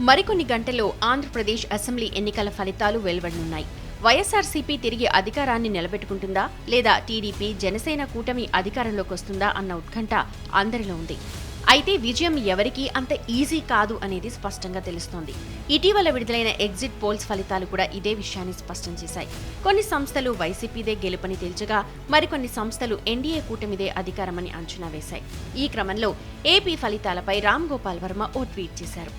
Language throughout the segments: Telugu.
మరికొన్ని గంటల్లో ఆంధ్రప్రదేశ్ అసెంబ్లీ ఎన్నికల ఫలితాలు వెలువడనున్నాయి. వైఎస్ఆర్సీపీ తిరిగి అధికారాన్ని నిలబెట్టుకుంటుందా లేదా టీడీపీ జనసేన కూటమి అధికారంలోకి వస్తుందా అన్న ఉత్కంఠ అందరిలో ఉంది. అయితే విజయం ఎవరికీ అంత ఈజీ కాదు అనేది స్పష్టంగా తెలుస్తోంది. ఇటీవల విడుదలైన ఎగ్జిట్ పోల్స్ ఫలితాలు కూడా ఇదే విషయాన్ని స్పష్టం చేశాయి. కొన్ని సంస్థలు వైసీపీదే గెలుపని తేల్చగా మరికొన్ని సంస్థలు ఎన్డీఏ కూటమిదే అధికారమని అంచనా వేశాయి. ఈ క్రమంలో ఏపీ ఫలితాలపై రామ్ గోపాల్ వర్మ ఓ ట్వీట్ చేశారు.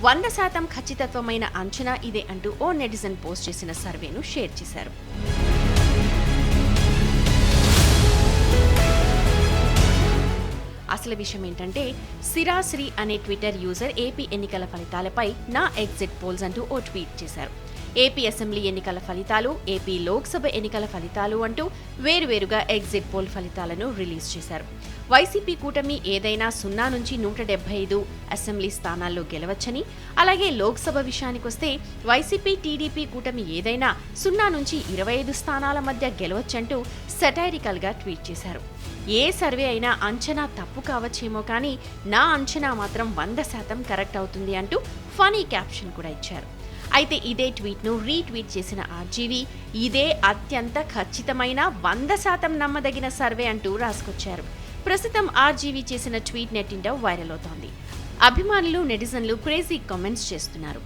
100% ఖచ్చితత్వమైన అంచనా ఇదే అంటూ ఓ నెటిజన్ పోస్ట్ చేసిన సర్వేను షేర్ చేశారు. అసలు విషయం ఏంటంటే, సిరాశ్రీ అనే ట్విట్టర్ యూజర్ ఏపీ ఎన్నికల ఫలితాలపై నా ఎగ్జిట్ పోల్స్ అంటూ ఓ ట్వీట్ చేశారు. ఏపీ అసెంబ్లీ ఎన్నికల ఫలితాలు, ఏపీ లోక్సభ ఎన్నికల ఫలితాలు అంటూ వేరువేరుగా ఎగ్జిట్ పోల్ ఫలితాలను రిలీజ్ చేశారు. వైసీపీ కూటమి ఏదైనా 0 నుంచి 175 అసెంబ్లీ స్థానాల్లో గెలవచ్చని, అలాగే లోక్సభ విషయానికొస్తే వైసీపీ టీడీపీ కూటమి ఏదైనా 0 నుంచి 25 స్థానాల మధ్య గెలవచ్చంటూ సెటైరికల్గా ట్వీట్ చేశారు. ఏ సర్వే అయినా అంచనా తప్పు కావచ్చేమో కానీ నా అంచనా మాత్రం 100% కరెక్ట్ అవుతుంది అంటూ ఫనీ క్యాప్షన్ కూడా ఇచ్చారు. అయితే ఇదే ట్వీట్ను రీట్వీట్ చేసిన ఆర్జీవీ ఇదే అత్యంత ఖచ్చితమైన 100% నమ్మదగిన సర్వే అంటూ రాసుకొచ్చారు. ప్రస్తుతం ఆర్జీవీ చేసిన ట్వీట్ నెట్టింట వైరల్ అవుతోంది. అభిమానులు, నెటిజన్లు క్రేజీ కామెంట్స్ చేస్తున్నారు.